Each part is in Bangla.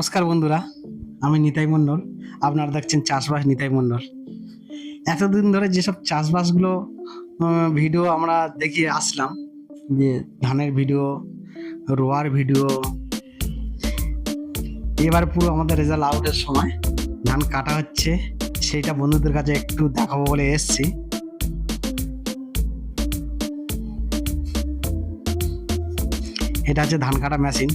নমস্কার বন্ধুরা, আমি নিতাই মণ্ডল। আপনারা দেখছেন চাষবাস নিতাই মণ্ডল। এতদিন ধরে যেসব চাষবাসগুলো ভিডিও আমরা দেখিয়ে আসলাম, যে ধানের ভিডিও, রোয়ার ভিডিও, এবার পুরো আমাদের রেজাল্ট আউটের সময় ধান কাটা হচ্ছে, সেইটা বন্ধুদের কাছে একটু দেখাবো বলে এসছি। এটা হচ্ছে ধান কাটা মেশিন।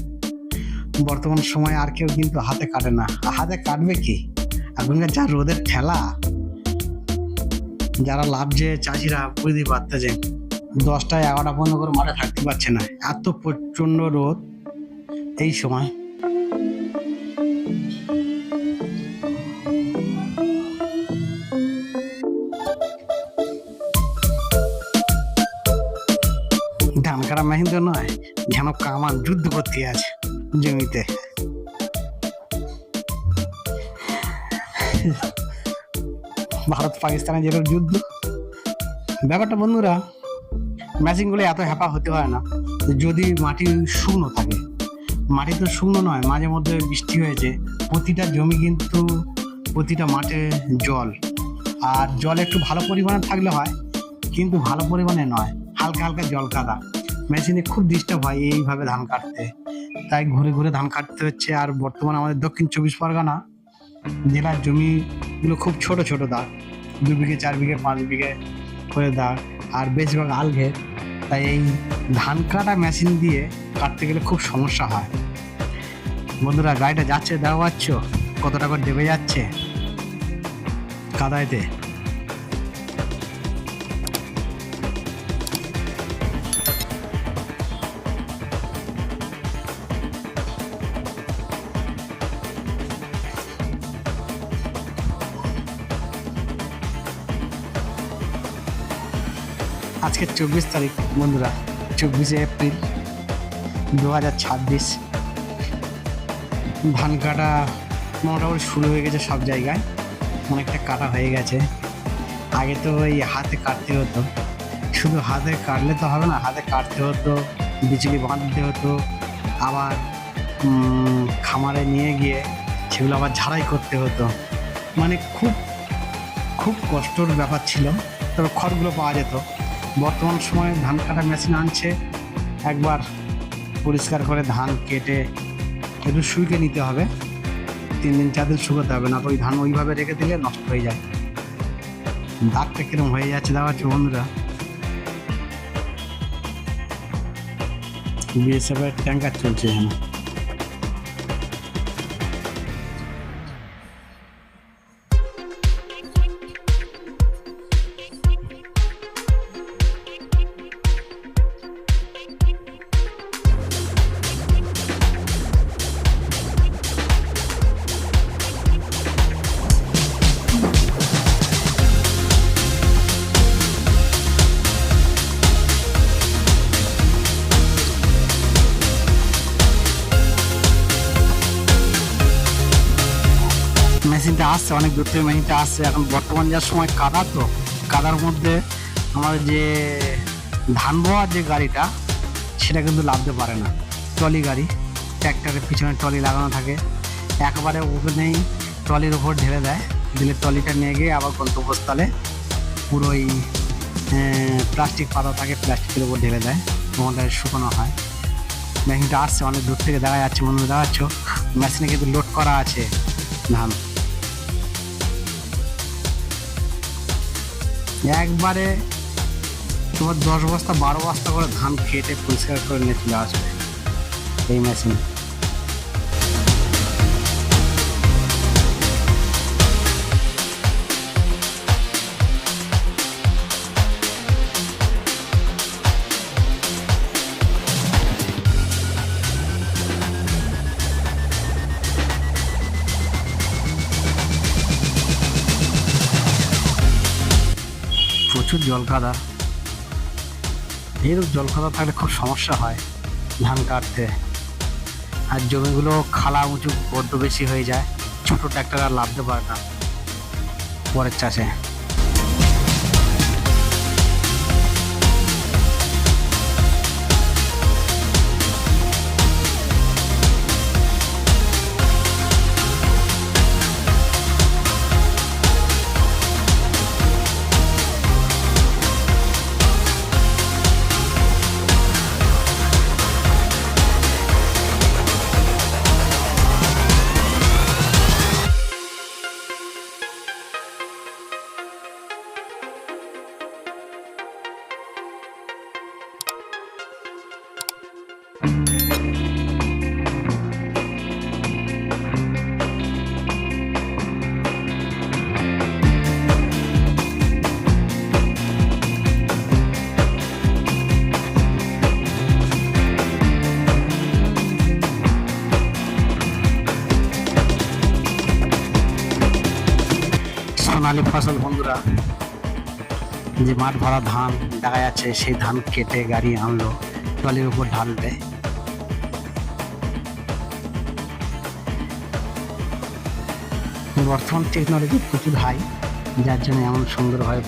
বর্তমান সময়ে আর কেউ কিন্তু হাতে কাটে না। হাতে কাটবে কি, এখনকার যা রোদের ঠেলা, যারা লাভছে চাষিরা বুঝতেই পারতেছে, 10টা 11টা পর্যন্ত করে মাঠে থাকতে পারছে না, এত প্রচন্ড রোদ এই সময়। ধান কাটা মেশিন তো নয়, যেন কামান যুদ্ধ করতে আছে জমিতে। ভারত পাকিস্তানের যেরকম যুদ্ধ ব্যাপারটা বন্ধুরা, মেশিনগুলো এত হ্যাপা হতে হয় না। যদি মাটি শুকনো থাকে, মাটি তো শুকনো নয়, মাঝে মধ্যে বৃষ্টি হয়েছে, প্রতিটা জমি কিন্তু প্রতিটা মাঠে জল, আর জল একটু ভালো পরিমাণে থাকলে হয়, কিন্তু ভালো পরিমাণে নয়, হালকা হালকা জল কাদা। মেশিনে খুব ডিস্টার্ব হয় এইভাবে ধান কাটতে, তাই ঘুরে ঘুরে ধান কাটতে হচ্ছে। আর বর্তমানে আমাদের দক্ষিণ 24 পরগনা জেলার জমিগুলো খুব ছোট ছোট দাগ, 2 বিঘে 4 বিঘে 5 বিঘে করে দাগ, আর বেশিরভাগ আলঘে। তাই এই ধান কাটা মেশিন দিয়ে কাটতে গেলে খুব সমস্যা হয়। বন্ধুরা, গাড়িটা যাচ্ছে, দেখা পাচ্ছ কতটা করে ডেবে যাচ্ছে কাদাইতে। আজকে 24 তারিখ বন্ধুরা, 24শে এপ্রিল 2026। ধান কাটা মোটামুটি শুরু হয়ে গেছে সব জায়গায়, অনেকটা কাটা হয়ে গেছে। আগে তো এই হাতে কাটতে হতো, শুধু হাতে কাটলে তো হবে না, হাতে কাটতে হতো, বিচুলি বাঁধতে হতো, আবার খামারে নিয়ে গিয়ে সেগুলো আবার ঝাড়াই করতে হতো। মানে খুব খুব কষ্টর ব্যাপার ছিল, তবে খড়গুলো পাওয়া যেত। বর্তমান সময়ে ধান কাটা মেশিন আনছে, একবার পরিষ্কার করে ধান কেটে একটু শুকিয়ে নিতে হবে, 3 দিন 4 দিন শুকোতে হবে, না তো ওই ধান ওইভাবে রেখে দিলে নষ্ট হয়ে যায়। দাগটা কিরম হয়ে যাচ্ছে দেখা যাচ্ছে বন্ধুরা। বিএসএফের ট্যাঙ্কার চলছে এখানে। মেশিনটা আসছে, অনেক দূর থেকে মেশিনটা আসছে। এখন বর্তমান যার সময় কাদা, তো কাদার মধ্যে আমাদের যে ধান বোয়ার যে গাড়িটা, সেটা কিন্তু লাভতে পারে না। ট্রলি গাড়ি, ট্র্যাক্টরের পিছনে ট্রলি লাগানো থাকে, একবারে ওখানেই ট্রলির ওপর ঢেলে দেয়, দিলে ট্রলিটা নিয়ে গিয়ে আবার গন্তব্যস্থলে পুরোই প্লাস্টিক পাতা থাকে, প্লাস্টিকের উপর ঢেলে দেয়, আমাদের শুকানো হয়। মেশিনটা আসছে অনেক দূর থেকে, দেখা যাচ্ছে বন্ধু, দেখা যাচ্ছ মেশিনে কিন্তু লোড করা আছে ধান। একবারে তোমার 10 বস্তা 12 বস্তা করে ধান কেটে পরিষ্কার করে নিয়ে চলে আসবে এই মেশিন। প্রচুর জল কাদা, এরকম জল কাদা থাকলে খুব সমস্যা হয় ধান কাটতে। আর জমিগুলো খালা উঁচু বড্ড বেশি হয়ে যায়, ছোট ট্র্যাক্টর আর লাভতে পারে না পরের চাষে। সোনালী ফসল বন্ধুরা, যে মাঠ ভরা ধান দেখা যাচ্ছে, সেই ধান কেটে গাড়ি আনলো, ট্রলির উপর ঢালবে। বর্তমান টেকনোলজি প্রচুর হাই, যার জন্য এমন সুন্দর হয়।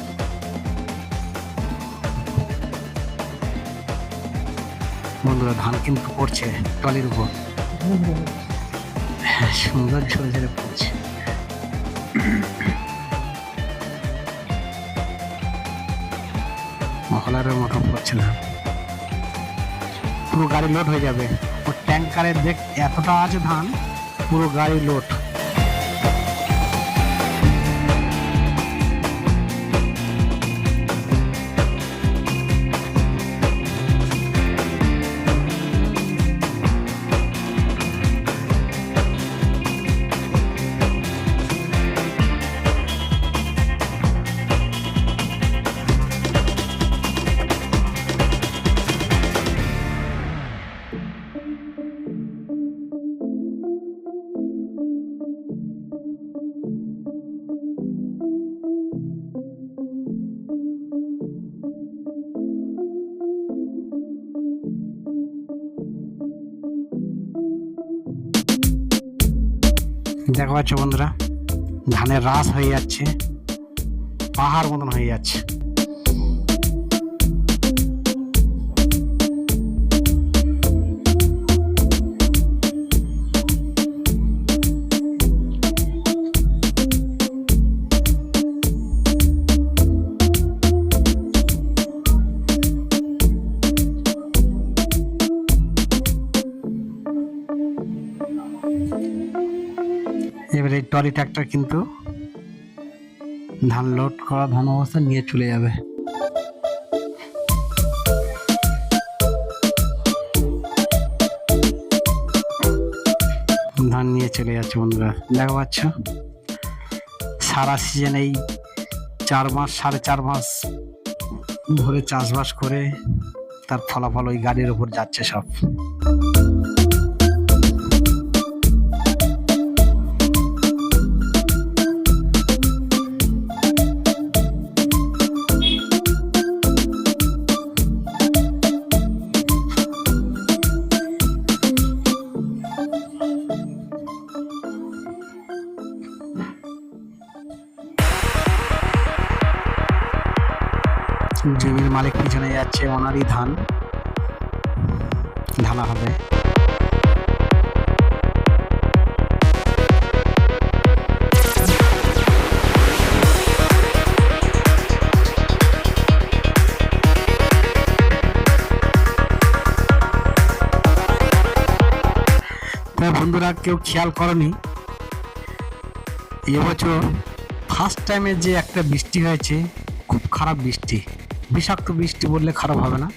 বন্ধুরা ধান কিন্তু পড়ছে ট্রলির উপর, সুন্দর ঝরে ঝরে পড়ছে। মহলারের মতো পড়ছে না, পুরো গাড়ি লোড হয়ে যাবে। ও ট্যাঙ্কারের দেখ এতটা আছে ধান, পুরো গাড়ি লোড। দেখো পাচ্ছ বন্ধুরা, ধানের রাস হয়ে যাচ্ছে, পাহাড় মতন হয়ে যাচ্ছে। এবারে এই ট্রলি ট্রাক্টর কিন্তু ধান লোড করা ধান অবস্থা নিয়ে চলে যাবে। ধান নিয়ে চলে যাচ্ছে বন্ধুরা, দেখো পাচ্ছ। সারা সিজন এই 4 মাস 4.5 মাস ধরে চাষবাস করে তার ফলাফল ওই গাড়ির উপর যাচ্ছে সব। জমির মালিক পিছনে যাচ্ছে, ওনারই ধান ঢালা হবে। বন্ধুরা কেউ খেয়াল করনি, এবছর ফার্স্ট টাইমে যে একটা বৃষ্টি হয়েছে, খুব খারাপ বৃষ্টি, বিষাক্ত বৃষ্টি বললে খারাপ হবে না।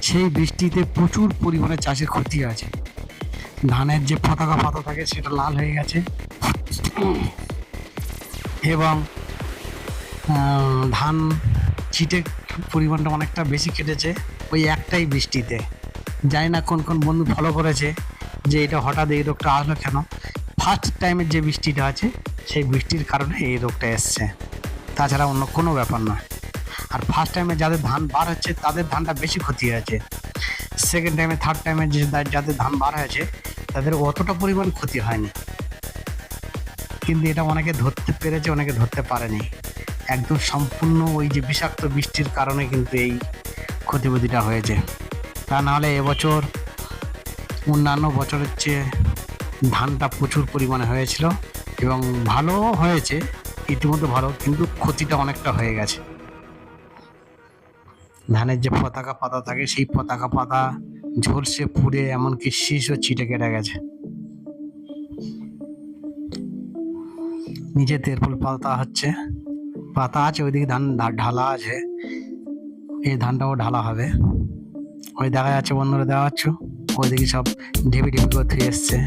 সেই বৃষ্টিতে প্রচুর পরিমাণে চাষের ক্ষতি হয়েছে। ধানের যে পতাকা পাতা থাকে সেটা লাল হয়ে গেছে, এবং ধান চিটে পরিমাণটা অনেকটা বেশি কেটেছে ওই একটাই বৃষ্টিতে। জানি না কোন কোন বন্ধু ফলো করেছে যে এটা হঠাৎ এই রোগটা আসলো কেন। ফার্স্ট টাইমের যে বৃষ্টিটা আছে সেই বৃষ্টির কারণে এই রোগটা এসছে, তাছাড়া অন্য কোনো ব্যাপার না। আর ফার্স্ট টাইমে যাদের ধান বার হচ্ছে তাদের ধানটা বেশি ক্ষতি হয়েছে। সেকেন্ড টাইমে থার্ড টাইমে যে যাদের ধান বার হয়েছে তাদের অতটা পরিমাণ ক্ষতি হয়নি, কিন্তু এটা অনেকে ধরতে পেরেছে, অনেকে ধরতে পারেনি। একদম সম্পূর্ণ ওই যে বিষাক্ত বৃষ্টির কারণে কিন্তু এই ক্ষতিপতিটা হয়েছে। তা নাহলে এবছর অন্যান্য বছরের চেয়ে ধানটা প্রচুর পরিমাণে হয়েছিল এবং ভালো হয়েছে, ইতিমধ্যে ভালো, কিন্তু ক্ষতিটা অনেকটা হয়ে গেছে। ধানের যে পতাকা পাতা থাকে সেই পতাকা পাতা ঝলসে পুড়ে এমনকি শীষও ছিটে কেটে গেছে। নিচে তেরপল পাতা হচ্ছে, পাতা আছে, ওইদিকে ধান ঢালা আছে, এই ধানটাও ঢালা হবে। ওই দেখা যাচ্ছে বন্ধুরা, দেওয়া হচ্ছে ওইদিকে সব ঢিপি ঢিপি করে থুয়ে এসছে।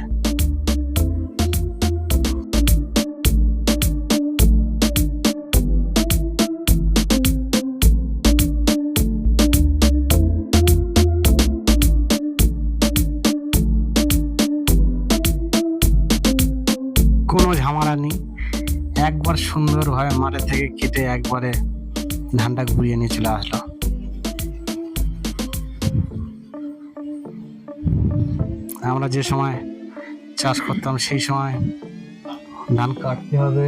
কোনো ঝামেলা নেই, একবার সুন্দরভাবে মাঠে থেকে কেটে একবারে ধানটা ঘুরিয়ে নিয়ে চলে আসলো। আমরা যে সময় চাষ করতাম সেই সময় ধান কাটতে হবে,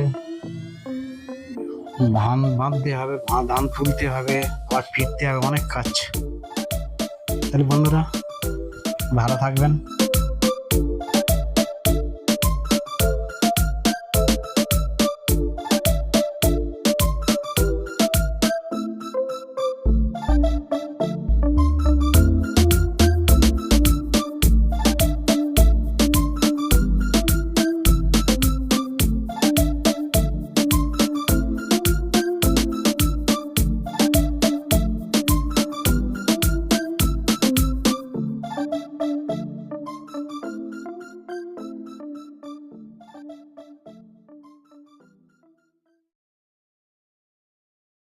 ধান বাঁধতে হবে, ধান তুলতে হবে, আবার ফিরতে হবে, অনেক কাজ। তাহলে বন্ধুরা ভালো থাকবেন।